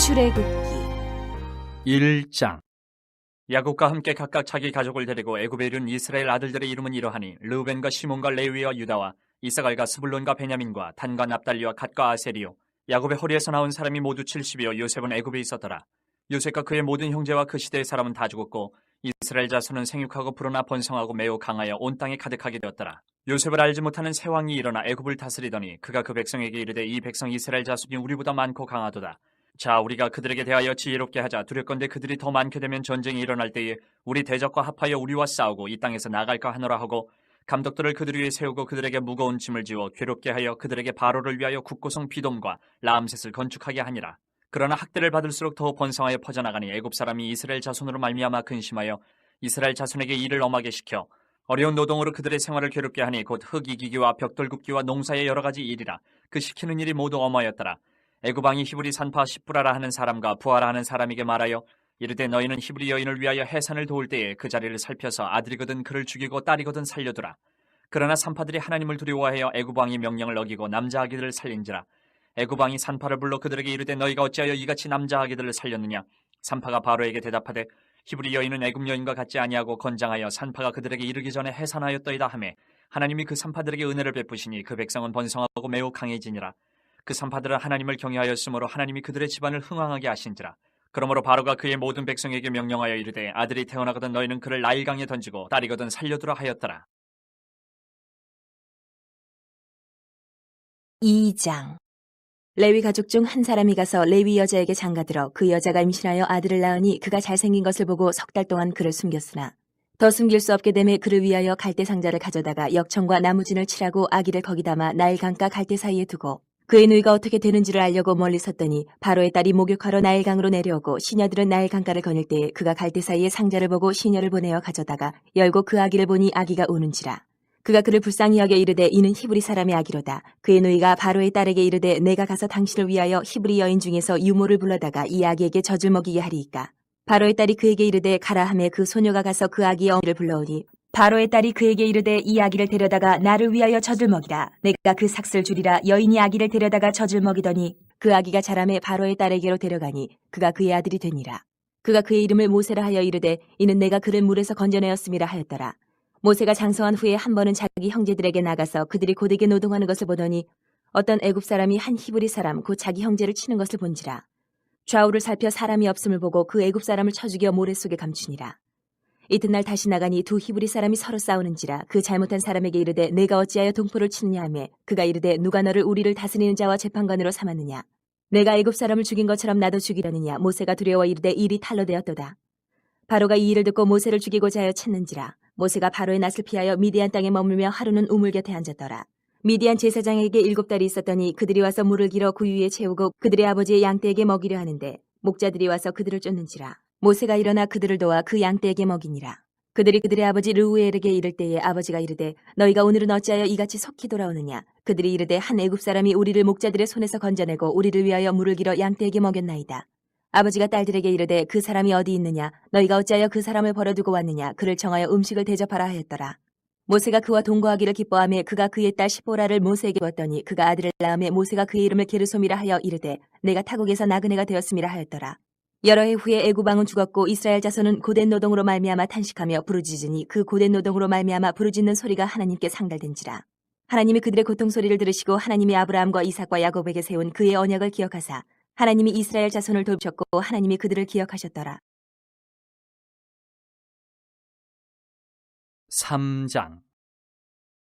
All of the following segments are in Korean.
출애굽기 1장. 야곱과 함께 각각 자기 가족을 데리고 애굽에 이른 이스라엘 아들들의 이름은 이러하니 르우벤과 시몬과 레위와 유다와 이사갈과 스불론과 베냐민과 단과 납달리와 갓과 아셀이요. 야곱의 허리에서 나온 사람이 모두 70이요. 요셉은 애굽에 있었더라. 요셉과 그의 모든 형제와 그 시대의 사람은 다 죽었고 이스라엘 자손은 생육하고 불어나 번성하고 매우 강하여 온 땅에 가득하게 되었더라. 요셉을 알지 못하는 새 왕이 일어나 애굽을 다스리더니 그가 그 백성에게 이르되 이 백성 이스라엘 자손이 우리보다 많고 강하도다. 자, 우리가 그들에게 대하여 지혜롭게 하자. 두렵건대 그들이 더 많게 되면 전쟁이 일어날 때에 우리 대적과 합하여 우리와 싸우고 이 땅에서 나갈까 하노라 하고 감독들을 그들 위에 세우고 그들에게 무거운 짐을 지워 괴롭게 하여 그들에게 바로를 위하여 국고성 비돔과 라암셋을 건축하게 하니라. 그러나 학대를 받을수록 더 번성하여 퍼져나가니 애굽 사람이 이스라엘 자손으로 말미암아 근심하여 이스라엘 자손에게 일을 엄하게 시켜 어려운 노동으로 그들의 생활을 괴롭게 하니 곧 흙 이기기와 벽돌 굽기와 농사의 여러 가지 일이라. 그 시키는 일이 모두 엄하였더라. 애굽 왕이 히브리 산파 십부라라 하는 사람과 부하라 하는 사람에게 말하여 이르되 너희는 히브리 여인을 위하여 해산을 도울 때에 그 자리를 살펴서 아들이거든 그를 죽이고 딸이거든 살려두라. 그러나 산파들이 하나님을 두려워하여 애굽 왕이 명령을 어기고 남자 아기들을 살린지라. 애굽 왕이 산파를 불러 그들에게 이르되 너희가 어찌하여 이같이 남자 아기들을 살렸느냐. 산파가 바로에게 대답하되 히브리 여인은 애굽 여인과 같지 아니하고 건장하여 산파가 그들에게 이르기 전에 해산하였더이다 하매 하나님이 그 산파들에게 은혜를 베푸시니 그 백성은 번성하고 매우 강해지니라. 그 산파들은 하나님을 경외하였으므로 하나님이 그들의 집안을 흥왕하게 하신지라. 그러므로 바로가 그의 모든 백성에게 명령하여 이르되 아들이 태어나거든 너희는 그를 나일강에 던지고 딸이거든 살려두라 하였더라. 2장. 레위 가족 중 한 사람이 가서 레위 여자에게 장가들어 그 여자가 임신하여 아들을 낳으니 그가 잘생긴 것을 보고 3달 동안 그를 숨겼으나 더 숨길 수 없게 되매 그를 위하여 갈대 상자를 가져다가 역청과 나무진을 칠하고 아기를 거기 담아 나일강과 갈대 사이에 두고 그의 누이가 어떻게 되는지를 알려고 멀리 섰더니 바로의 딸이 목욕하러 나일강으로 내려오고 시녀들은 나일강가를 거닐 때에 그가 갈대 사이에 상자를 보고 시녀를 보내어 가져다가 열고 그 아기를 보니 아기가 우는지라. 그가 그를 불쌍히 여겨 이르되 이는 히브리 사람의 아기로다. 그의 누이가 바로의 딸에게 이르되 내가 가서 당신을 위하여 히브리 여인 중에서 유모를 불러다가 이 아기에게 젖을 먹이게 하리이까. 바로의 딸이 그에게 이르되 가라 하매 그 소녀가 가서 그 아기의 어미를 불러오니 바로의 딸이 그에게 이르되 이 아기를 데려다가 나를 위하여 젖을 먹이라. 내가 그 삭슬 주리라. 여인이 아기를 데려다가 젖을 먹이더니 그 아기가 자라매 바로의 딸에게로 데려가니 그가 그의 아들이 되니라. 그가 그의 이름을 모세라 하여 이르되 이는 내가 그를 물에서 건져내었음이라 하였더라. 모세가 장성한 후에 한 번은 자기 형제들에게 나가서 그들이 고되게 노동하는 것을 보더니 어떤 애굽 사람이 한 히브리 사람 곧 자기 형제를 치는 것을 본지라. 좌우를 살펴 사람이 없음을 보고 그 애굽 사람을 쳐 죽여 모래 속에 감추니라. 이튿날 다시 나가니 두 히브리 사람이 서로 싸우는지라. 그 잘못한 사람에게 이르되 내가 어찌하여 동포를 치느냐 하며 그가 이르되 누가 너를 우리를 다스리는 자와 재판관으로 삼았느냐. 내가 애굽 사람을 죽인 것처럼 나도 죽이려느냐. 모세가 두려워 이르되 일이 탈로 되었도다. 바로가 이 일을 듣고 모세를 죽이고자 하여 찾는지라. 모세가 바로의 낯을 피하여 미디안 땅에 머물며 하루는 우물 곁에 앉았더라. 미디안 제사장에게 7달이 있었더니 그들이 와서 물을 길어 그 위에 채우고 그들의 아버지의 양떼에게 먹이려 하는데 목자들이 와서 그들을 쫓는지라. 모세가 일어나 그들을 도와 그 양떼에게 먹이니라. 그들이 그들의 아버지 르우엘에게 이를 때에 아버지가 이르되 너희가 오늘은 어찌하여 이같이 속히 돌아오느냐. 그들이 이르되 한 애굽 사람이 우리를 목자들의 손에서 건져내고 우리를 위하여 물을 길어 양떼에게 먹였나이다. 아버지가 딸들에게 이르되 그 사람이 어디 있느냐. 너희가 어찌하여 그 사람을 버려두고 왔느냐. 그를 청하여 음식을 대접하라 하였더라. 모세가 그와 동거하기를 기뻐하며 그가 그의 딸 시보라를 모세에게 줬더니 그가 아들을 낳음에 모세가 그의 이름을 게르솜이라 하여 이르되 내가 타국에서 나그네가 되었음이라 하였더라. 여러 해 후에 애굽 왕은 죽었고 이스라엘 자손은 고된 노동으로 말미암아 탄식하며 부르짖으니 그 고된 노동으로 말미암아 부르짖는 소리가 하나님께 상달된지라. 하나님이 그들의 고통 소리를 들으시고 하나님이 아브라함과 이삭과 야곱에게 세운 그의 언약을 기억하사 하나님이 이스라엘 자손을 돌보셨고 하나님이 그들을 기억하셨더라. 3장.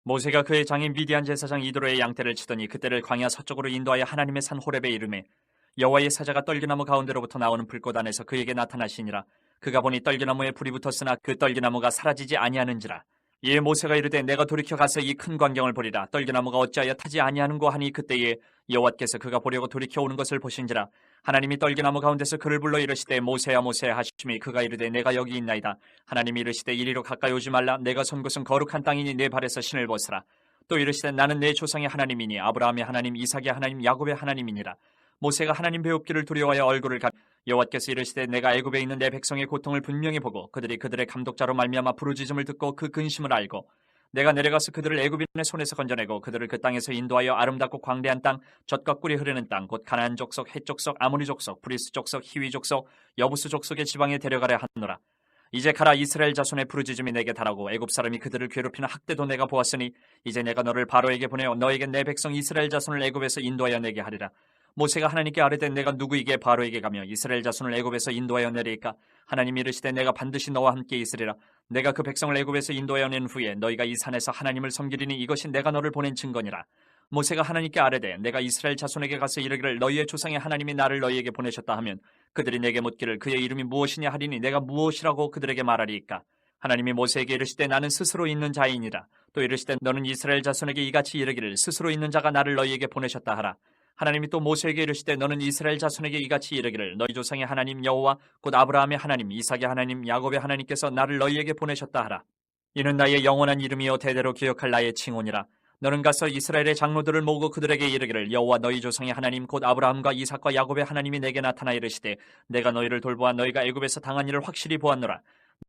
모세가 그의 장인 미디안 제사장 이도로의 양떼를 치더니 그때를 광야 서쪽으로 인도하여 하나님의 산 호렙에 이르매 여호와의 사자가 떨기나무 가운데로부터 나오는 불꽃 안에서 그에게 나타나시니라. 그가 보니 떨기나무에 불이 붙었으나 그 떨기나무가 사라지지 아니하는지라. 이에 모세가 이르되 내가 돌이켜 가서 이 큰 광경을 보리라. 떨기나무가 어찌하여 타지 아니하는고 하니 그때에 여호와께서 그가 보려고 돌이켜 오는 것을 보신지라. 하나님이 떨기나무 가운데서 그를 불러 이르시되 모세야 모세야 하시매 그가 이르되 내가 여기 있나이다. 하나님이 이르시되 이리로 가까이 오지 말라. 내가 선 곳은 거룩한 땅이니 내 발에서 신을 벗으라. 또 이르시되 나는 내 조상의 하나님이니 아브라함의 하나님 이삭의 하나님 야곱의 하나님이니라. 모세가 하나님 배웁기를 두려워하여 얼굴을 여호와께서 이르시되 내가 애굽에 있는 내 백성의 고통을 분명히 보고 그들이 그들의 감독자로 말미암아 부르짖음을 듣고 그 근심을 알고 내가 내려가서 그들을 애굽인의 손에서 건져내고 그들을 그 땅에서 인도하여 아름답고 광대한 땅, 젖과 꿀이 흐르는 땅, 곧 가나안 족속, 헷 족속, 아모리 족속, 브리스 족속, 히위 족속, 여부스 족속의 지방에 데려가려 하노라. 이제 가라. 이스라엘 자손의 부르짖음이 내게 달하고 애굽 사람이 그들을 괴롭히는 학대도 내가 보았으니 이제 내가 너를 바로에게 보내어 너에게 내 백성 이스라엘 자손을 애굽에서 인도하여 내게 하리라. 모세가 하나님께 아뢰되 내가 누구에게 바로에게 가며 이스라엘 자손을 애굽에서 인도하여 내리까? 하나님이 이르시되 내가 반드시 너와 함께 있으리라. 내가 그 백성을 애굽에서 인도하여 낸 후에 너희가 이 산에서 하나님을 섬기리니 이것이 내가 너를 보낸 증거니라. 모세가 하나님께 아뢰되 내가 이스라엘 자손에게 가서 이르기를 너희의 조상의 하나님이 나를 너희에게 보내셨다 하면 그들이 내게 묻기를 그의 이름이 무엇이냐 하리니 내가 무엇이라고 그들에게 말하리이까? 하나님이 모세에게 이르시되 나는 스스로 있는 자이니라. 또 이르시되 너는 이스라엘 자손에게 이같이 이르기를 스스로 있는 자가 나를 너희에게 보내셨다 하라. 하나님이 또 모세에게 이르시되 너는 이스라엘 자손에게 이같이 이르기를 너희 조상의 하나님 여호와 곧 아브라함의 하나님 이삭의 하나님 야곱의 하나님께서 나를 너희에게 보내셨다 하라. 이는 나의 영원한 이름이요 대대로 기억할 나의 칭호니라. 너는 가서 이스라엘의 장로들을 모으고 그들에게 이르기를 여호와 너희 조상의 하나님 곧 아브라함과 이삭과 야곱의 하나님이 내게 나타나 이르시되 내가 너희를 돌보아 너희가 애굽에서 당한 일을 확실히 보았노라.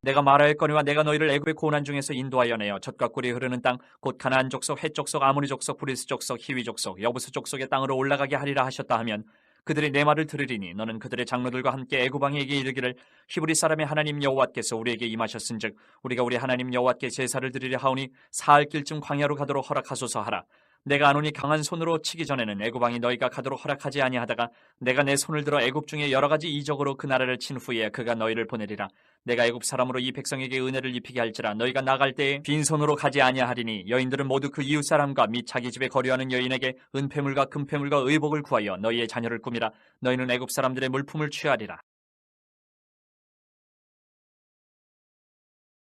내가 말하였거니와 내가 너희를 애굽의 고난 중에서 인도하여 내어 젖과 꿀이 흐르는 땅 곧 가나안 족속, 헷 족속, 아모리 족속, 브리스 족속, 히위 족속, 여부스 족속의 땅으로 올라가게 하리라 하셨다 하면 그들이 내 말을 들으리니 너는 그들의 장로들과 함께 애굽 왕에게 이르기를 히브리 사람의 하나님 여호와께서 우리에게 임하셨은즉 우리가 우리 하나님 여호와께 제사를 드리려 하오니 사흘 길쯤 광야로 가도록 허락하소서 하라. 내가 안오니 강한 손으로 치기 전에는 애굽 왕이 너희가 가도록 허락하지 아니하다가 내가 내 손을 들어 애굽 중에 여러 가지 이적으로 그 나라를 친 후에 그가 너희를 보내리라. 내가 애굽 사람으로 이 백성에게 은혜를 입히게 할지라 너희가 나갈 때에 빈손으로 가지 아니하리니 여인들은 모두 그 이웃 사람과 및 자기 집에 거류하는 여인에게 은폐물과 금폐물과 의복을 구하여 너희의 자녀를 꾸미라. 너희는 애굽 사람들의 물품을 취하리라.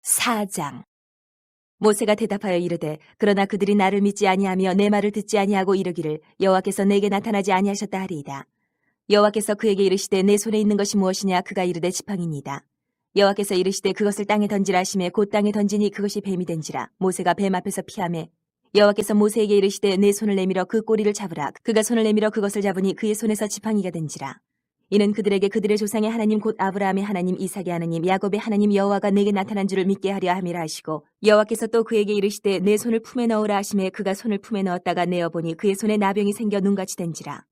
4장. 모세가 대답하여 이르되 그러나 그들이 나를 믿지 아니하며 내 말을 듣지 아니하고 이르기를 여호와께서 내게 나타나지 아니하셨다 하리이다. 여호와께서 그에게 이르시되 내 손에 있는 것이 무엇이냐? 그가 이르되 지팡이니이다. 여호와께서 이르시되 그것을 땅에 던지라 하시매 곧 땅에 던지니 그것이 뱀이 된지라. 모세가 뱀 앞에서 피하매 여호와께서 모세에게 이르시되 내 손을 내밀어 그 꼬리를 잡으라. 그가 손을 내밀어 그것을 잡으니 그의 손에서 지팡이가 된지라. 이는 그들에게 그들의 조상의 하나님 곧 아브라함의 하나님 이삭의 하나님 야곱의 하나님 여호와가 내게 나타난 줄을 믿게 하려 함이라 하시고 여호와께서 또 그에게 이르시되 내 손을 품에 넣으라 하시매 그가 손을 품에 넣었다가 내어보니 그의 손에 나병이 생겨 눈같이 된지라.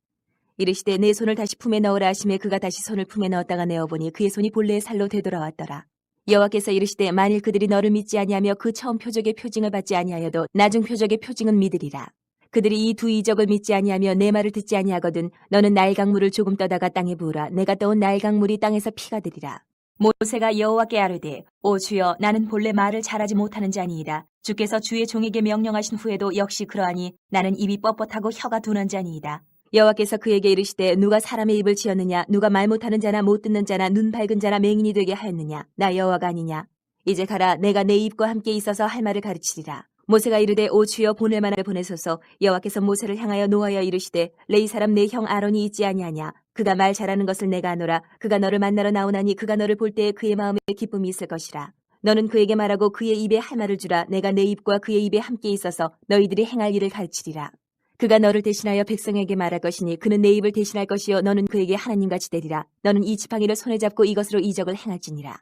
이르시되 내 손을 다시 품에 넣으라 하시매 그가 다시 손을 품에 넣었다가 내어보니 그의 손이 본래의 살로 되돌아왔더라. 여호와께서 이르시되 만일 그들이 너를 믿지 아니하며 그 처음 표적의 표징을 받지 아니하여도 나중 표적의 표징은 믿으리라. 그들이 이 두 이적을 믿지 아니하며 내 말을 듣지 아니하거든 너는 나일 강물을 조금 떠다가 땅에 부으라. 내가 떠온 나일 강물이 땅에서 피가 되리라. 모세가 여호와께 아뢰되 오 주여 나는 본래 말을 잘하지 못하는 자니이다. 주께서 주의 종에게 명령하신 후에도 역시 그러하니 나는 입이 뻣뻣하고 혀가 둔한 자니이다. 여호와께서 그에게 이르시되 누가 사람의 입을 지었느냐? 누가 말 못하는 자나 못 듣는 자나 눈 밝은 자나 맹인이 되게 하였느냐? 나 여호와가 아니냐? 이제 가라. 내가 내 입과 함께 있어서 할 말을 가르치리라. 모세가 이르되 오 주여 보낼 만하게 보내소서. 여호와께서 모세를 향하여 노하여 이르시되 레위 사람 내 형 아론이 있지 아니하냐? 그가 말 잘하는 것을 내가 아노라. 그가 너를 만나러 나오나니 그가 너를 볼 때에 그의 마음에 기쁨이 있을 것이라. 너는 그에게 말하고 그의 입에 할 말을 주라. 내가 내 입과 그의 입에 함께 있어서 너희들이 행할 일을 가르치리라. 그가 너를 대신하여 백성에게 말할 것이니 그는 내 입을 대신할 것이요 너는 그에게 하나님같이 되리라. 너는 이 지팡이를 손에 잡고 이것으로 이적을 행할지니라.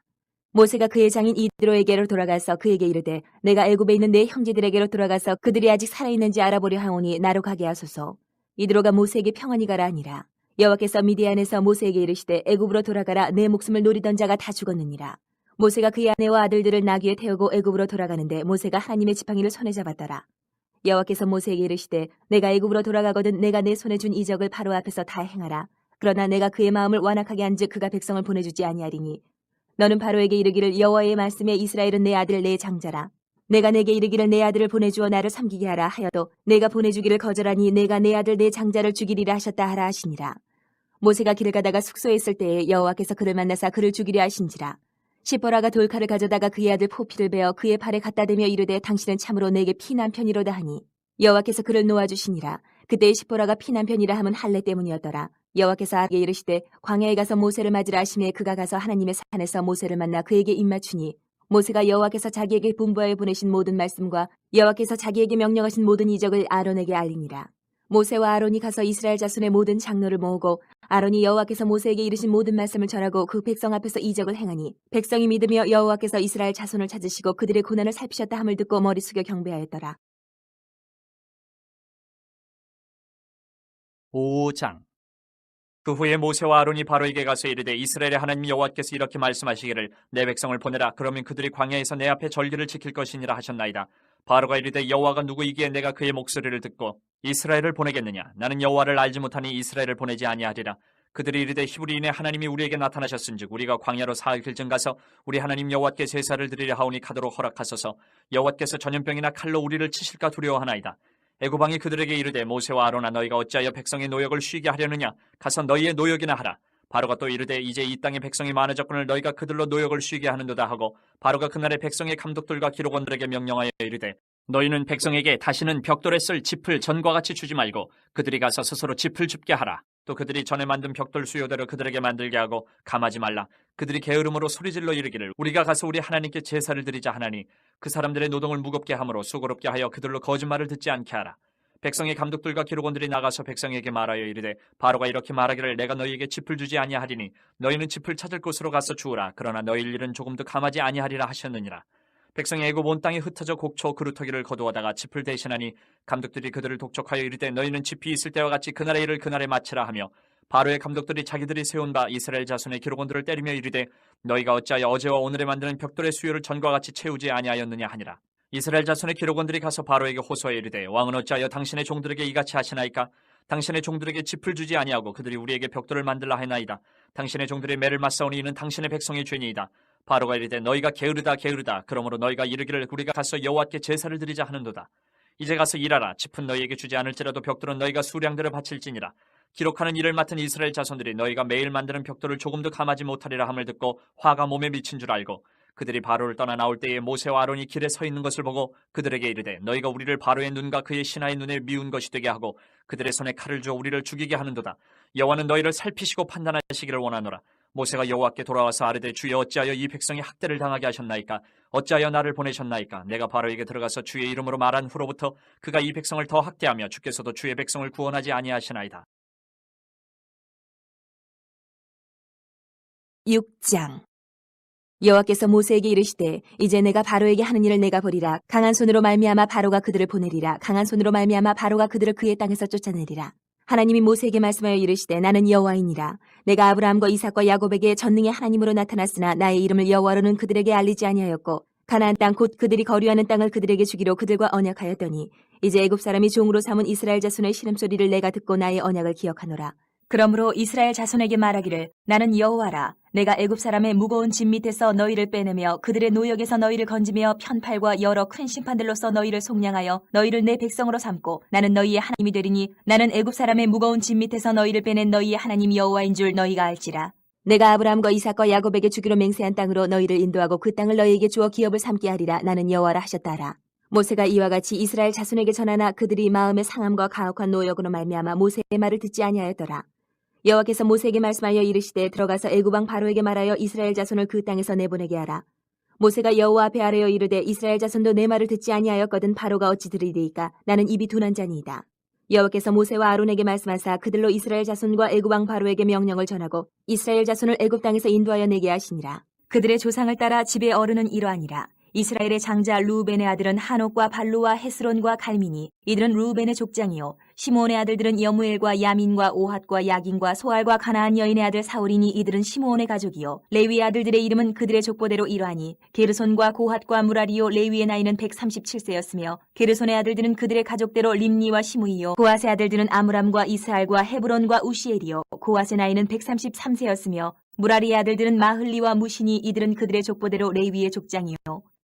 모세가 그의 장인 이드로에게로 돌아가서 그에게 이르되 내가 애굽에 있는 내 형제들에게로 돌아가서 그들이 아직 살아있는지 알아보려 하오니 나로 가게 하소서. 이드로가 모세에게 평안히 가라 하니라. 여호와께서 미디안에서 모세에게 이르시되 애굽으로 돌아가라. 내 목숨을 노리던 자가 다 죽었느니라. 모세가 그의 아내와 아들들을 나귀에 태우고 애굽으로 돌아가는데 모세가 하나님의 지팡이를 손에 잡았더라. 여호와께서 모세에게 이르시되 내가 애굽으로 돌아가거든 내가 내 손에 준 이적을 바로 앞에서 다 행하라. 그러나 내가 그의 마음을 완악하게 한즉 그가 백성을 보내주지 아니하리니 너는 바로에게 이르기를 여호와의 말씀에 이스라엘은 내 아들 내 장자라. 내가 내게 이르기를 내 아들을 보내주어 나를 섬기게 하라 하여도 내가 보내주기를 거절하니 내가 내 아들 내 장자를 죽이리라 하셨다 하라 하시니라. 모세가 길을 가다가 숙소에 있을 때에 여호와께서 그를 만나사 그를 죽이려 하신지라. 시보라가 돌칼을 가져다가 그의 아들 포피를 베어 그의 팔에 갖다 대며 이르되 당신은 참으로 내게 피난 편이로다 하니 여호와께서 그를 놓아주시니라. 그때 시보라가 피난 편이라 함은 할례 때문이었더라. 여호와께서 아게 이르시되 광야에 가서 모세를 맞으라 하시매 그가 가서 하나님의 산에서 모세를 만나 그에게 입맞추니 모세가 여호와께서 자기에게 분부하여 보내신 모든 말씀과 여호와께서 자기에게 명령하신 모든 이적을 아론에게 알리니라. 모세와 아론이 가서 이스라엘 자손의 모든 장로를 모으고 아론이 여호와께서 모세에게 이르신 모든 말씀을 전하고 그 백성 앞에서 이적을 행하니 백성이 믿으며 여호와께서 이스라엘 자손을 찾으시고 그들의 고난을 살피셨다 함을 듣고 머리 숙여 경배하였더라. 5장. 그 후에 모세와 아론이 바로에게 가서 이르되 이스라엘의 하나님 여호와께서 이렇게 말씀하시기를 내 백성을 보내라. 그러면 그들이 광야에서 내 앞에 절기를 지킬 것이니라 하셨나이다. 바로가 이르되 여호와가 누구이기에 내가 그의 목소리를 듣고 이스라엘을 보내겠느냐? 나는 여호와를 알지 못하니 이스라엘을 보내지 아니하리라. 그들이 이르되 히브리인의 하나님이 우리에게 나타나셨은즉 우리가 광야로 사흘길쯤 가서 우리 하나님 여호와께 제사를 드리려 하오니 가도록 허락하소서. 여호와께서 전염병이나 칼로 우리를 치실까 두려워하나이다. 애굽 왕이 그들에게 이르되 모세와 아론아 너희가 어찌하여 백성의 노역을 쉬게 하려느냐? 가서 너희의 노역이나 하라. 바로가 또 이르되 이제 이 땅의 백성이 많아졌거늘 너희가 그들로 노역을 쉬게 하는도다 하고 바로가 그날에 백성의 감독들과 기록원들에게 명령하여 이르되 너희는 백성에게 다시는 벽돌에 쓸 짚을 전과 같이 주지 말고 그들이 가서 스스로 짚을 줍게 하라. 또 그들이 전에 만든 벽돌 수요대로 그들에게 만들게 하고 감하지 말라. 그들이 게으름으로 소리질러 이르기를 우리가 가서 우리 하나님께 제사를 드리자 하나니 그 사람들의 노동을 무겁게 함으로 수고롭게 하여 그들로 거짓말을 듣지 않게 하라. 백성의 감독들과 기록원들이 나가서 백성에게 말하여 이르되 바로가 이렇게 말하기를 내가 너희에게 짚을 주지 아니하리니 너희는 짚을 찾을 곳으로 가서 주우라. 그러나 너희 일은 조금도 감하지 아니하리라 하셨느니라. 백성이 애굽 온 땅에 흩어져 곡초 그루터기를 거두어다가 짚을 대신하니 감독들이 그들을 독촉하여 이르되 너희는 짚이 있을 때와 같이 그날의 일을 그날에 마치라 하며 바로의 감독들이 자기들이 세운 바 이스라엘 자손의 기록원들을 때리며 이르되 너희가 어찌하여 어제와 오늘에 만드는 벽돌의 수요를 전과 같이 채우지 아니하였느냐 하니라. 이스라엘 자손의 기록원들이 가서 바로에게 호소하여 이르되 왕은 어찌하여 당신의 종들에게 이같이 하시나이까? 당신의 종들에게 짚을 주지 아니하고 그들이 우리에게 벽돌을 만들라 하나이다. 당신의 종들의 매를 맞사오니 이는 당신의 백성의 죄니이다. 바로가 이르되 너희가 게으르다 게으르다. 그러므로 너희가 이르기를 우리가 가서 여호와께 제사를 드리자 하는도다. 이제 가서 일하라. 짚은 너희에게 주지 않을지라도 벽돌은 너희가 수량대로 바칠지니라. 기록하는 일을 맡은 이스라엘 자손들이 너희가 매일 만드는 벽돌을 조금도 감하지 못하리라 함을 듣고 화가 몸에 미친 줄 알고 그들이 바로를 떠나 나올 때에 모세와 아론이 길에 서 있는 것을 보고 그들에게 이르되 너희가 우리를 바로의 눈과 그의 신하의 눈에 미운 것이 되게 하고 그들의 손에 칼을 주어 우리를 죽이게 하는도다. 여호와는 너희를 살피시고 판단하시기를 원하노라. 모세가 여호와께 돌아와서 아뢰되 주여 어찌하여 이 백성이 학대를 당하게 하셨나이까? 어찌하여 나를 보내셨나이까? 내가 바로에게 들어가서 주의 이름으로 말한 후로부터 그가 이 백성을 더 학대하며 주께서도 주의 백성을 구원하지 아니하시나이다. 6장. 여호와께서 모세에게 이르시되 이제 내가 바로에게 하는 일을 내가 보리라. 강한 손으로 말미암아 바로가 그들을 보내리라. 강한 손으로 말미암아 바로가 그들을 그의 땅에서 쫓아내리라. 하나님이 모세에게 말씀하여 이르시되 나는 여호와이니라. 내가 아브라함과 이삭과 야곱에게 전능의 하나님으로 나타났으나 나의 이름을 여호와로는 그들에게 알리지 아니하였고 가나안 땅 곧 그들이 거류하는 땅을 그들에게 주기로 그들과 언약하였더니 이제 애굽 사람이 종으로 삼은 이스라엘 자손의 신음소리를 내가 듣고 나의 언약을 기억하노라. 그러므로 이스라엘 자손에게 말하기를 나는 여호와라. 내가 애굽 사람의 무거운 짐 밑에서 너희를 빼내며 그들의 노역에서 너희를 건지며 편팔과 여러 큰 심판들로서 너희를 속량하여 너희를 내 백성으로 삼고 나는 너희의 하나님이 되리니 나는 애굽 사람의 무거운 짐 밑에서 너희를 빼낸 너희의 하나님 여호와인 줄 너희가 알지라. 내가 아브라함과 이삭과 야곱에게 주기로 맹세한 땅으로 너희를 인도하고 그 땅을 너희에게 주어 기업을 삼게 하리라. 나는 여호와라 하셨다라. 모세가 이와 같이 이스라엘 자손에게 전하나 그들이 마음의 상함과 가혹한 노역으로 말미암아 모세의 말을 듣지 아니하였더라. 여호와께서 모세에게 말씀하여 이르시되 들어가서 애굽 왕 바로에게 말하여 이스라엘 자손을 그 땅에서 내보내게 하라. 모세가 여호와 앞에 아뢰어 이르되 이스라엘 자손도 내 말을 듣지 아니하였거든 바로가 어찌 들으리이까? 나는 입이 둔한 자니이다. 여호와께서 모세와 아론에게 말씀하사 그들로 이스라엘 자손과 애굽 왕 바로에게 명령을 전하고 이스라엘 자손을 애굽 땅에서 인도하여 내게 하시니라. 그들의 조상을 따라 집의 어른은 이러하니라. 이스라엘의 장자 루벤의 아들은 한옥과 발루와 헤스론과 갈미니 이들은 루벤의 족장이요 시므온의 아들들은 여무엘과 야민과 오핫과 야긴과 소알과 가나안 여인의 아들 사울이니 이들은 시므온의 가족이요 레위의 아들들의 이름은 그들의 족보대로 이러하니 게르손과 고핫과 무라리요 레위의 나이는 137세였으며 게르손의 아들들은 그들의 가족대로 림니와 시므이요 고핫의 아들들은 아므람과 이스할과 헤브론과 우시엘이요 고핫의 나이는 133세였으며 무라리의 아들들은 마흘리와 무시니 이들은 그들의 족보대로 레위의 족장이요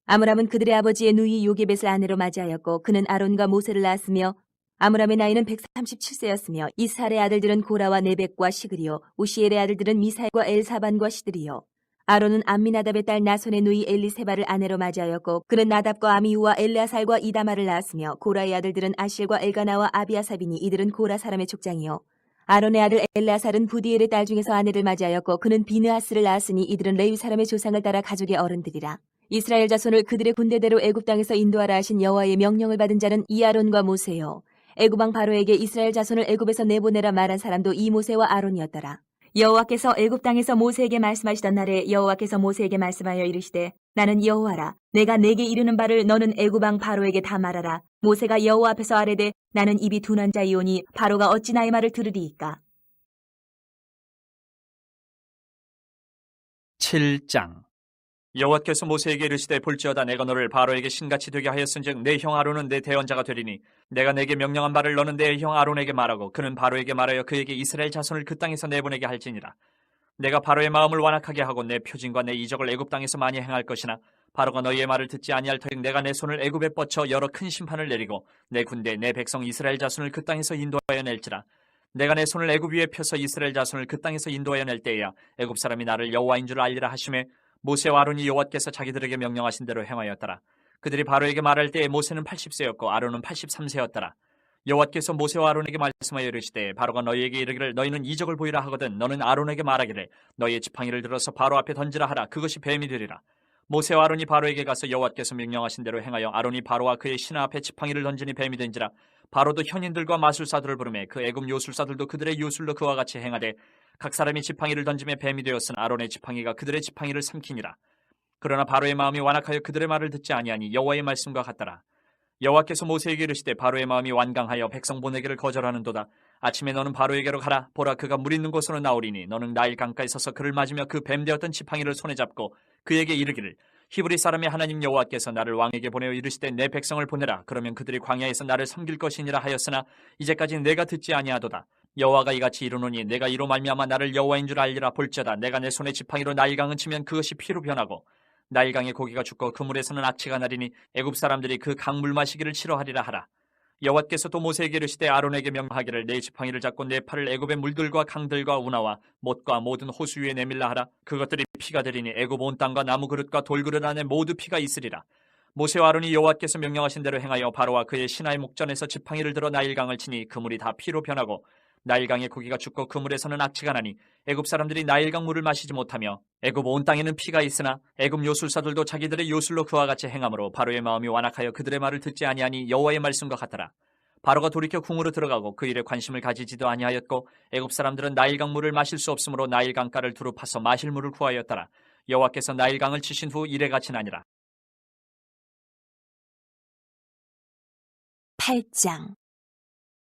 아므람은 그들의 아버지의 누이 요게벳을 아내로 맞이하였고 그는 아론과 모세를 낳았으며 아므람의 나이는 137세였으며 이스할의 아들들은 고라와 네벡과 시그리요 우시엘의 아들들은 미사엘과 엘사반과 시드리요 아론은 암미나답의 딸 나손의 누이 엘리세바를 아내로 맞이하였고 그는 나답과 아미우와 엘레아살과 이다마를 낳았으며 고라의 아들들은 아실과 엘가나와 아비아사비니 이들은 고라 사람의 족장이요 아론의 아들 엘레아살은 부디엘의 딸 중에서 아내를 맞이하였고 그는 비느하스를 낳았으니 이들은 레위 사람의 조상을 따라 가족의 어른들이라. 이스라엘 자손을 그들의 군대대로 애굽 땅에서 인도하라 하신 여호와의 명령을 받은 자는 이아론과 모세요. 애굽 왕 바로에게 이스라엘 자손을 애굽에서 내보내라 말한 사람도 이 모세와 아론이었더라. 여호와께서 애굽 땅에서 모세에게 말씀하시던 날에 여호와께서 모세에게 말씀하여 이르시되 나는 여호와라. 내가 내게 이르는 바를 너는 애굽 왕 바로에게 다 말하라. 모세가 여호와 앞에서 아뢰되 나는 입이 둔한 자이오니 바로가 어찌 나의 말을 들으리이까. 7장. 여호와께서 모세에게 이르시되 볼지어다 내가 너를 바로에게 신같이 되게 하였은즉 내 형 아론은 내 대언자가 되리니 내가 내게 명령한 바를 너는 내 형 아론에게 말하고 그는 바로에게 말하여 그에게 이스라엘 자손을 그 땅에서 내보내게 할지니라. 내가 바로의 마음을 완악하게 하고 내 표징과 내 이적을 애굽 땅에서 많이 행할 것이나 바로가 너희의 말을 듣지 아니할 터이니 내가 내 손을 애굽에 뻗쳐 여러 큰 심판을 내리고 내 군대 내 백성 이스라엘 자손을 그 땅에서 인도하여 낼지라. 내가 내 손을 애굽 위에 펴서 이스라엘 자손을 그 땅에서 인도하여 낼 때에야 애굽 사람이 나를 여호와인 줄 알리라 하시매 모세와 아론이 여호와께서 자기들에게 명령하신 대로 행하였더라. 그들이 바로에게 말할 때에 모세는 80세였고 아론은 83세였더라. 여호와께서 모세와 아론에게 말씀하여 이르시되 바로가 너희에게 이르기를 너희는 이적을 보이라 하거든 너는 아론에게 말하기를 너희의 지팡이를 들어서 바로 앞에 던지라 하라. 그것이 뱀이 되리라. 모세와 아론이 바로에게 가서 여호와께서 명령하신 대로 행하여 아론이 바로와 그의 신하 앞에 지팡이를 던지니 뱀이 된지라. 바로도 현인들과 마술사들을 부르매 그 애굽 요술사들도 그들의 요술로 그와 같이 행하되 각 사람이 지팡이를 던짐에 뱀이 되었은 아론의 지팡이가 그들의 지팡이를 삼키니라. 그러나 바로의 마음이 완악하여 그들의 말을 듣지 아니하니 여호와의 말씀과 같더라. 여호와께서 모세에게 이르시되 바로의 마음이 완강하여 백성 보내기를 거절하는도다. 아침에 너는 바로에게로 가라. 보라 그가 물 있는 곳으로 나오리니 너는 나일 강가에 서서 그를 맞으며 그 뱀 되었던 지팡이를 손에 잡고 그에게 이르기를 히브리 사람의 하나님 여호와께서 나를 왕에게 보내어 이르시되 내 백성을 보내라. 그러면 그들이 광야에서 나를 섬길 것이니라 하였으나 이제까지 내가 듣지 아니하도다. 여호와가 이같이 이르노니 내가 이로 말미암아 나를 여호와인 줄 알리라. 볼지어다 내가 내 손에 지팡이로 나일강을 치면 그것이 피로 변하고 나일강의 고기가 죽고 그 물에서는 악취가 나리니 애굽 사람들이 그 강물 마시기를 싫어하리라 하라. 여호와께서 또 모세에게 이르시되 아론에게 명하기를 내 지팡이를 잡고 내 팔을 애굽의 물들과 강들과 운하와 못과 모든 호수 위에 내밀라 하라. 그것들이 피가 되리니 애굽 온 땅과 나무 그릇과 돌그릇 안에 모두 피가 있으리라. 모세와 아론이 여호와께서 명령하신 대로 행하여 바로와 그의 신하의 목전에서 지팡이를 들어 나일강을 치니 그 물이 다 피로 변하고 나일강의 고기가 죽고 그 물에서는 악취가 나니 애굽 사람들이 나일강 물을 마시지 못하며 애굽 온 땅에는 피가 있으나 애굽 요술사들도 자기들의 요술로 그와 같이 행함으로 바로의 마음이 완악하여 그들의 말을 듣지 아니하니 여호와의 말씀과 같더라. 바로가 돌이켜 궁으로 들어가고 그 일에 관심을 가지지도 아니하였고 애굽 사람들은 나일강 물을 마실 수 없으므로 나일강가를 두루 파서 마실 물을 구하였더라. 여호와께서 나일강을 치신 후 이래같이 나니라. 8장.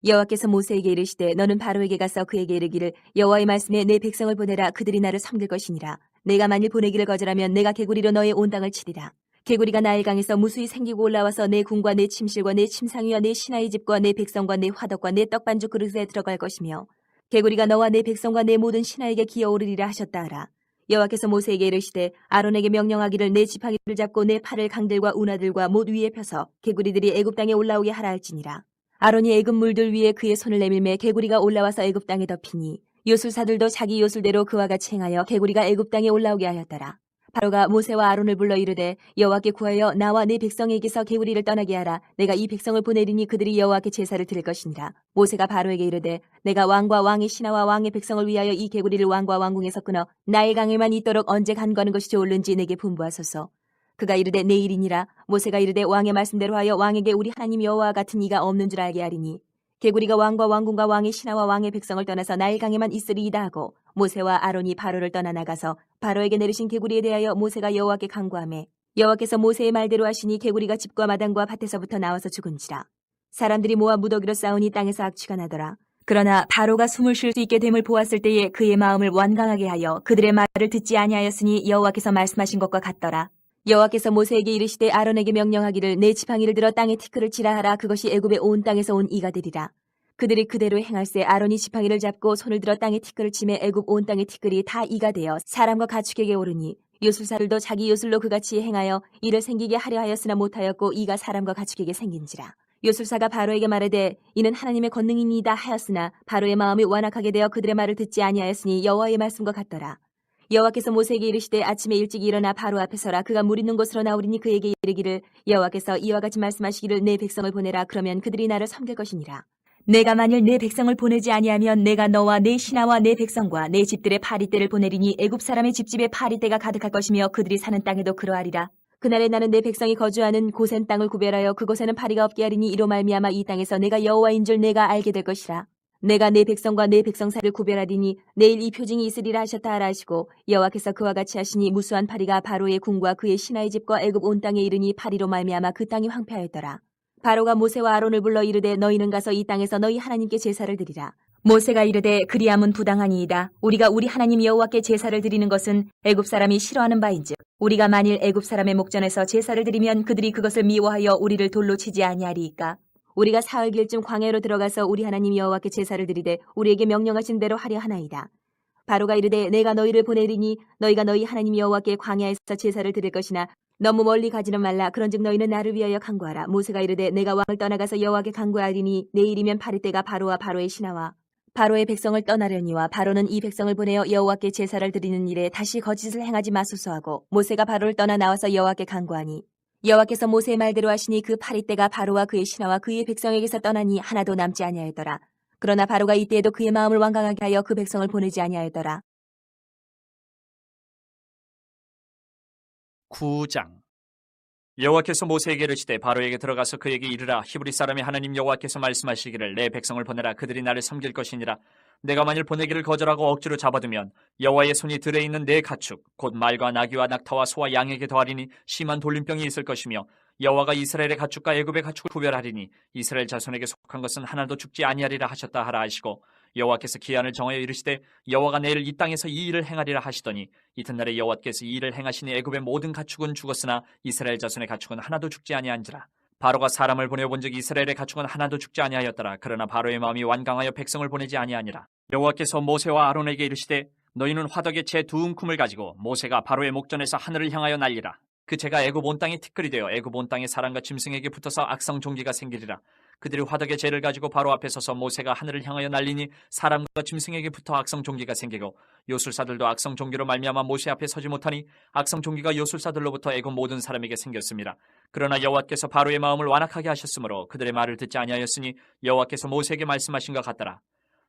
여호와께서 모세에게 이르시되 너는 바로에게 가서 그에게 이르기를 여호와의 말씀에 내 백성을 보내라. 그들이 나를 섬길 것이니라. 내가 만일 보내기를 거절하면 내가 개구리로 너의 온 땅을 치리라. 개구리가 나일강에서 무수히 생기고 올라와서 내 궁과 내 침실과 내 침상위와 내 신하의 집과 내 백성과 내 화덕과 내 떡반죽 그릇에 들어갈 것이며 개구리가 너와 내 백성과 내 모든 신하에게 기어오르리라 하셨다 하라. 여호와께서 모세에게 이르시되 아론에게 명령하기를 내 지팡이를 잡고 내 팔을 강들과 운하들과 못 위에 펴서 개구리들이 애굽 땅에 올라오게 하라 할지니라. 아론이 애굽 물들 위에 그의 손을 내밀매 개구리가 올라와서 애굽 땅에 덮이니 요술사들도 자기 요술대로 그와 같이 행하여 개구리가 애굽 땅에 올라오게 하였더라. 바로가 모세와 아론을 불러 이르되 여호와께 구하여 나와 네 백성에게서 개구리를 떠나게 하라. 내가 이 백성을 보내리니 그들이 여호와께 제사를 드릴 것이니라. 모세가 바로에게 이르되 내가 왕과 왕의 신하와 왕의 백성을 위하여 이 개구리를 왕과 왕궁에서 끊어 나일강에만 있도록 언제 간과하는 것이 좋을는지 내게 분부하소서. 그가 이르되 내일이니라. 모세가 이르되 왕의 말씀대로 하여 왕에게 우리 하나님 여호와 같은 이가 없는 줄 알게 하리니 개구리가 왕과 왕궁과 왕의 신하와 왕의 백성을 떠나서 나일강에만 있으리이다 하고 모세와 아론이 바로를 떠나 나가서 바로에게 내리신 개구리에 대하여 모세가 여호와께 간구하매 여호와께서 모세의 말대로 하시니 개구리가 집과 마당과 밭에서부터 나와서 죽은지라. 사람들이 모아 무더기로 싸우니 땅에서 악취가 나더라. 그러나 바로가 숨을 쉴 수 있게 됨을 보았을 때에 그의 마음을 완강하게 하여 그들의 말을 듣지 아니하였으니 여호와께서 말씀하신 것과 같더라. 여호와께서 모세에게 이르시되 아론에게 명령하기를 내 지팡이를 들어 땅에 티끌을 치라 하라. 그것이 애굽의 온 땅에서 온 이가 되리라. 그들이 그대로 행할세 아론이 지팡이를 잡고 손을 들어 땅에 티끌을 치매 애굽 온 땅의 티끌이 다 이가 되어 사람과 가축에게 오르니 요술사들도 자기 요술로 그같이 행하여 이를 생기게 하려 하였으나 못하였고 이가 사람과 가축에게 생긴지라. 요술사가 바로에게 말하되 이는 하나님의 권능이니이다 하였으나 바로의 마음이 완악하게 되어 그들의 말을 듣지 아니하였으니 여호와의 말씀과 같더라. 여호와께서 모세에게 이르시되 아침에 일찍 일어나 바로 앞에 서라. 그가 물 있는 곳으로 나오리니 그에게 이르기를 여호와께서 이와 같이 말씀하시기를 내 백성을 보내라. 그러면 그들이 나를 섬길 것이니라. 내가 만일 내 백성을 보내지 아니하면 내가 너와 내 신하와 내 백성과 내 집들의 파리떼를 보내리니 애굽 사람의 집집에 파리떼가 가득할 것이며 그들이 사는 땅에도 그러하리라. 그날에 나는 내 백성이 거주하는 고센 땅을 구별하여 그곳에는 파리가 없게 하리니 이로 말미암아 이 땅에서 내가 여호와인 줄 내가 알게 될 것이라. 내가 내 백성과 내 백성 사이를 구별하리니 내일 이 표징이 있으리라 하셨다 하라 하시고 여호와께서 그와 같이 하시니 무수한 파리가 바로의 궁과 그의 신하의 집과 애굽 온 땅에 이르니 파리로 말미암아 그 땅이 황폐하였더라. 바로가 모세와 아론을 불러 이르되 너희는 가서 이 땅에서 너희 하나님께 제사를 드리라. 모세가 이르되 그리함은 부당하니이다. 우리가 우리 하나님 여호와께 제사를 드리는 것은 애굽 사람이 싫어하는 바인즉 우리가 만일 애굽 사람의 목전에서 제사를 드리면 그들이 그것을 미워하여 우리를 돌로 치지 아니하리이까. 우리가 사흘길쯤 광야로 들어가서 우리 하나님 여호와께 제사를 드리되 우리에게 명령하신 대로 하려 하나이다. 바로가 이르되 내가 너희를 보내리니 너희가 너희 하나님 여호와께 광야에서 제사를 드릴 것이나 너무 멀리 가지는 말라. 그런즉 너희는 나를 위하여 간구하라. 모세가 이르되 내가 왕을 떠나가서 여호와께 간구하리니 내일이면 파리 때가 바로와 바로의 신하와 바로의 백성을 떠나려니와 바로는 이 백성을 보내어 여호와께 제사를 드리는 일에 다시 거짓을 행하지 마소서 하고 모세가 바로를 떠나 나와서 여호와께 간구하니 여호와께서 모세의 말대로 하시니 그 파리 때가 바로와 그의 신하와 그의 백성에게서 떠나니 하나도 남지 아니하였더라. 그러나 바로가 이때에도 그의 마음을 완강하게 하여 그 백성을 보내지 아니하였더라. 9장. 여호와께서 모세에게 이르시되 바로에게 들어가서 그에게 이르라. 히브리 사람의 하나님 여호와께서 말씀하시기를 내 백성을 보내라. 그들이 나를 섬길 것이니라. 내가 만일 보내기를 거절하고 억지로 잡아두면 여호와의 손이 들에 있는 내 가축 곧 말과 나귀와 낙타와 소와 양에게 더하리니 심한 돌림병이 있을 것이며 여호와가 이스라엘의 가축과 애굽의 가축을 구별하리니 이스라엘 자손에게 속한 것은 하나도 죽지 아니하리라 하셨다 하라 하시고 여호와께서 기한을 정하여 이르시되 여호와가 내일 이 땅에서 이 일을 행하리라 하시더니 이튿날에 여호와께서 이 일을 행하시니 애굽의 모든 가축은 죽었으나 이스라엘 자손의 가축은 하나도 죽지 아니한지라. 바로가 사람을 보내본즉 이스라엘의 가축은 하나도 죽지 아니하였더라. 그러나 바로의 마음이 완강하여 백성을 보내지 아니하니라. 여호와께서 모세와 아론에게 이르시되 너희는 화덕에 재 두 움큼을 가지고 모세가 바로의 목전에서 하늘을 향하여 날리라. 그 재가 애굽 온 땅에 티끌이 되어 애굽 온 땅의 사람과 짐승에게 붙어서 악성 종기가 생기리라. 그들이 화덕의 재를 가지고 바로 앞에 서서 모세가 하늘을 향하여 날리니 사람과 짐승에게 붙어 악성 종기가 생기고 요술사들도 악성 종기로 말미암아 모세 앞에 서지 못하니 악성 종기가 요술사들로부터 애굽 모든 사람에게 생겼습니다. 그러나 여호와께서 바로의 마음을 완악하게 하셨으므로 그들의 말을 듣지 아니하였으니 여호와께서 모세에게 말씀하신 것 같더라.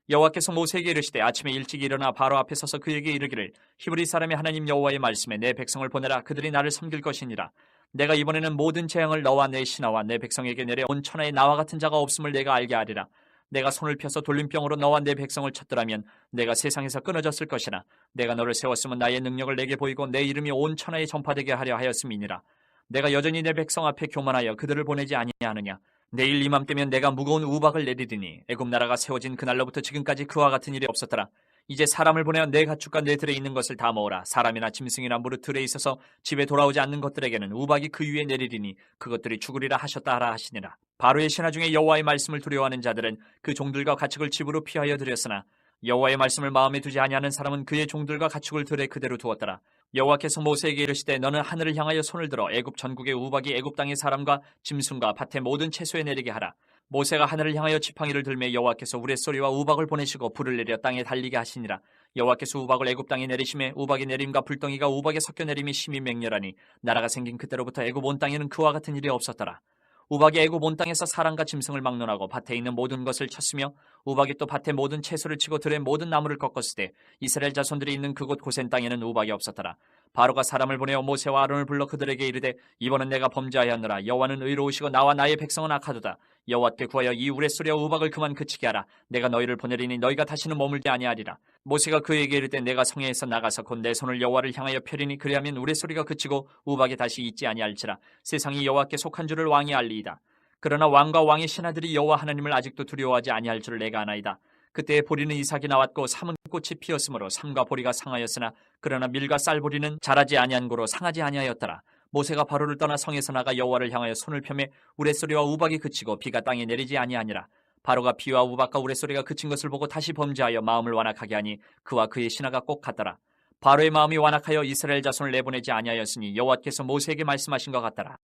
여호와께서 모세에게 이르시되 아침에 일찍 일어나 바로 앞에 서서 그에게 이르기를 히브리 사람의 하나님 여호와의 말씀에 내 백성을 보내라. 그들이 나를 섬길 것이니라. 내가 이번에는 모든 재앙을 너와 내 신하와 내 백성에게 내려온 천하에 나와 같은 자가 없음을 내가 알게 하리라. 내가 손을 펴서 돌림병으로 너와 내 백성을 쳤더라면 내가 세상에서 끊어졌을 것이나 내가 너를 세웠으면 나의 능력을 내게 보이고 내 이름이 온 천하에 전파되게 하려 하였음이니라. 내가 여전히 내 백성 앞에 교만하여 그들을 보내지 아니하느냐. 내일 이맘때면 내가 무거운 우박을 내리리니 애굽 나라가 세워진 그날로부터 지금까지 그와 같은 일이 없었더라. 이제 사람을 보내어 내 가축과 내 들에 있는 것을 다 모으라. 사람이나 짐승이나 무릇 들에 있어서 집에 돌아오지 않는 것들에게는 우박이 그 위에 내리리니 그것들이 죽으리라 하셨다 하라 하시니라. 바로의 신하 중에 여호와의 말씀을 두려워하는 자들은 그 종들과 가축을 집으로 피하여 들였으나 여호와의 말씀을 마음에 두지 아니하는 사람은 그의 종들과 가축을 들에 그대로 두었더라. 여호와께서 모세에게 이르시되 너는 하늘을 향하여 손을 들어 애굽 전국의 우박이 애굽 땅의 사람과 짐승과 밭의 모든 채소에 내리게 하라. 모세가 하늘을 향하여 지팡이를 들매 여호와께서 우레소리와 우박을 보내시고 불을 내려 땅에 달리게 하시니라. 여호와께서 우박을 애굽 땅에 내리심에 우박의 내림과 불덩이가 우박에 섞여 내림이 심히 맹렬하니 나라가 생긴 그때로부터 애굽 온 땅에는 그와 같은 일이 없었더라. 우박이 애굽 온 땅에서 사람과 짐승을 막론하고 밭에 있는 모든 것을 쳤으며 우박이 또 밭의 모든 채소를 치고 들의 모든 나무를 꺾었을 때 이스라엘 자손들이 있는 그곳 고센 땅에는 우박이 없었더라. 바로가 사람을 보내어 모세와 아론을 불러 그들에게 이르되 이번은 내가 범죄하였노라. 여호와는 의로우시고 나와 나의 백성은 악하도다. 여호와께 구하여 이 우레소리와 우박을 그만 그치게 하라. 내가 너희를 보내리니 너희가 다시는 머물지 아니하리라. 모세가 그에게 이르되 내가 성회에서 나가서 곧 내 손을 여호와를 향하여 펴리니 그리하면 우레소리가 그치고 우박이 다시 있지 아니할지라. 세상이 여호와께 속한 줄을 왕이 알리이다. 그러나 왕과 왕의 신하들이 여호와 하나님을 아직도 두려워하지 아니할 줄을 내가 아나이다. 그때에 보리는 이삭이 나왔고 삼은 꽃이 피었으므로 삼과 보리가 상하였으나 그러나 밀과 쌀보리는 자라지 아니한 고로 상하지 아니하였더라. 모세가 바로를 떠나 성에서 나가 여호와를 향하여 손을 펴매 우레소리와 우박이 그치고 비가 땅에 내리지 아니하니라. 바로가 비와 우박과 우레소리가 그친 것을 보고 다시 범죄하여 마음을 완악하게 하니 그와 그의 신하가 꼭 같더라. 바로의 마음이 완악하여 이스라엘 자손을 내보내지 아니하였으니 여호와께서 모세에게 말씀하신 것 같더라.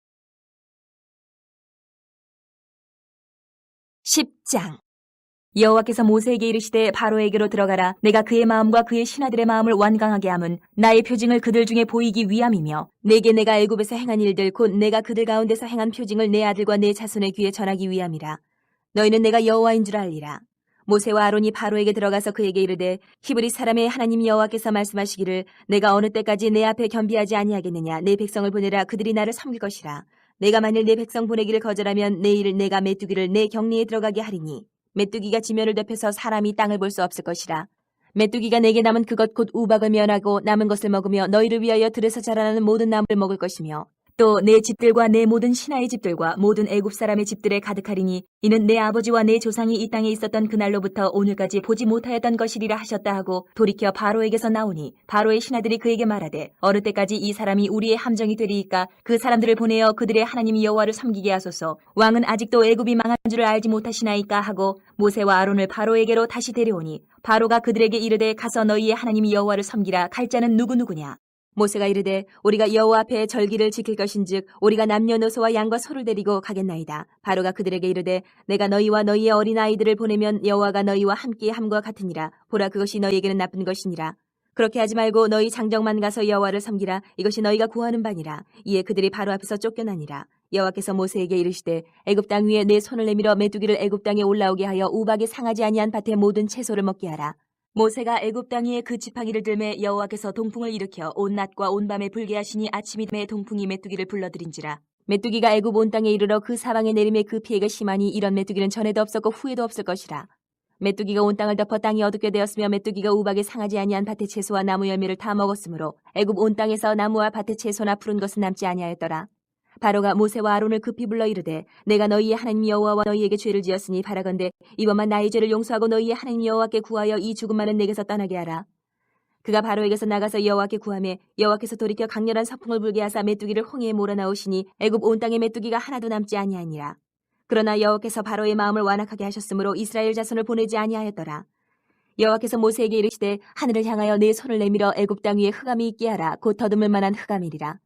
10장. 여호와께서 모세에게 이르시되 바로에게로 들어가라. 내가 그의 마음과 그의 신하들의 마음을 완강하게 함은 나의 표징을 그들 중에 보이기 위함이며 내게 내가 애굽에서 행한 일들 곧 내가 그들 가운데서 행한 표징을 내 아들과 내 자손의 귀에 전하기 위함이라. 너희는 내가 여호와인 줄 알리라. 모세와 아론이 바로에게 들어가서 그에게 이르되 히브리 사람의 하나님 여호와께서 말씀하시기를 내가 어느 때까지 내 앞에 겸비하지 아니하겠느냐. 내 백성을 보내라. 그들이 나를 섬길 것이라. 내가 만일 내 백성 보내기를 거절하면 내일 내가 메뚜기를 내 격리에 들어가게 하리니 메뚜기가 지면을 덮여서 사람이 땅을 볼 수 없을 것이라. 메뚜기가 내게 남은 그것 곧 우박을 면하고 남은 것을 먹으며 너희를 위하여 들에서 자라나는 모든 나무를 먹을 것이며 또 내 집들과 내 모든 신하의 집들과 모든 애굽 사람의 집들에 가득하리니 이는 내 아버지와 내 조상이 이 땅에 있었던 그날로부터 오늘까지 보지 못하였던 것이리라 하셨다 하고 돌이켜 바로에게서 나오니 바로의 신하들이 그에게 말하되 어느 때까지 이 사람이 우리의 함정이 되리이까 그 사람들을 보내어 그들의 하나님 여호와를 섬기게 하소서. 왕은 아직도 애굽이 망한 줄을 알지 못하시나이까 하고 모세와 아론을 바로에게로 다시 데려오니 바로가 그들에게 이르되 가서 너희의 하나님 여호와를 섬기라. 갈 자는 누구누구냐. 모세가 이르되 우리가 여호와 앞에 절기를 지킬 것인즉 우리가 남녀노소와 양과 소를 데리고 가겠나이다. 바로가 그들에게 이르되 내가 너희와 너희의 어린아이들을 보내면 여호와가 너희와 함께 함과 같으니라. 보라 그것이 너희에게는 나쁜 것이니라. 그렇게 하지 말고 너희 장정만 가서 여호와를 섬기라. 이것이 너희가 구하는 바니라. 이에 그들이 바로 앞에서 쫓겨나니라. 여호와께서 모세에게 이르시되 애굽 땅 위에 내 손을 내밀어 메뚜기를 애굽 땅에 올라오게 하여 우박에 상하지 아니한 밭의 모든 채소를 먹게 하라. 모세가 애굽 땅 위에 그 지팡이를 들매 여호와께서 동풍을 일으켜 온 낮과 온 밤에 불게 하시니 아침이 되매 동풍이 메뚜기를 불러들인지라. 메뚜기가 애굽 온 땅에 이르러 그 사방에 내림에 그 피해가 심하니 이런 메뚜기는 전에도 없었고 후에도 없을 것이라. 메뚜기가 온 땅을 덮어 땅이 어둡게 되었으며 메뚜기가 우박에 상하지 아니한 밭의 채소와 나무 열매를 다 먹었으므로 애굽 온 땅에서 나무와 밭의 채소나 푸른 것은 남지 아니하였더라. 바로가 모세와 아론을 급히 불러 이르되 내가 너희의 하나님 여호와와 너희에게 죄를 지었으니 바라건대 이번만 나의 죄를 용서하고 너희의 하나님 여호와께 구하여 이 죽음만은 내게서 떠나게 하라. 그가 바로에게서 나가서 여호와께 구하매 여호와께서 돌이켜 강렬한 서풍을 불게 하사 메뚜기를 홍해에 몰아넣으시니 애굽 온 땅에 메뚜기가 하나도 남지 아니하니라. 그러나 여호와께서 바로의 마음을 완악하게 하셨으므로 이스라엘 자손을 보내지 아니하였더라. 여호와께서 모세에게 이르시되 하늘을 향하여 내 손을 내밀어 애굽 땅 위에 흑암이 있게 하라. 곧 더듬을 만한 흑암이리라.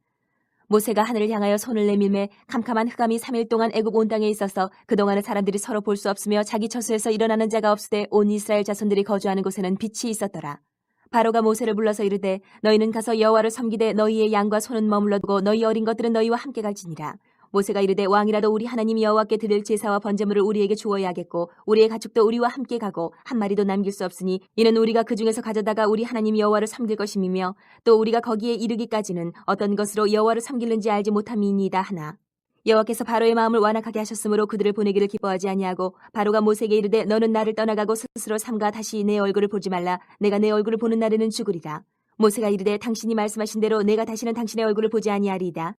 모세가 하늘을 향하여 손을 내밀매 캄캄한 흑암이 3일 동안 애굽 온 땅에 있어서 그동안의 사람들이 서로 볼 수 없으며 자기 처소에서 일어나는 자가 없으되 온 이스라엘 자손들이 거주하는 곳에는 빛이 있었더라. 바로가 모세를 불러서 이르되 너희는 가서 여호와를 섬기되 너희의 양과 소는 머물러 두고 너희 어린 것들은 너희와 함께 갈지니라. 모세가 이르되 왕이라도 우리 하나님 여호와께 드릴 제사와 번제물을 우리에게 주어야 하겠고 우리의 가축도 우리와 함께 가고 한 마리도 남길 수 없으니 이는 우리가 그 중에서 가져다가 우리 하나님 여호와를 섬길 것임이며 또 우리가 거기에 이르기까지는 어떤 것으로 여호와를 섬기는지 알지 못함이니이다 하나. 여호와께서 바로의 마음을 완악하게 하셨으므로 그들을 보내기를 기뻐하지 아니하고 바로가 모세에게 이르되 너는 나를 떠나가고 스스로 삼가 다시 내 얼굴을 보지 말라. 내가 내 얼굴을 보는 날에는 죽으리라. 모세가 이르되 당신이 말씀하신 대로 내가 다시는 당신의 얼굴을 보지 아니하리이다.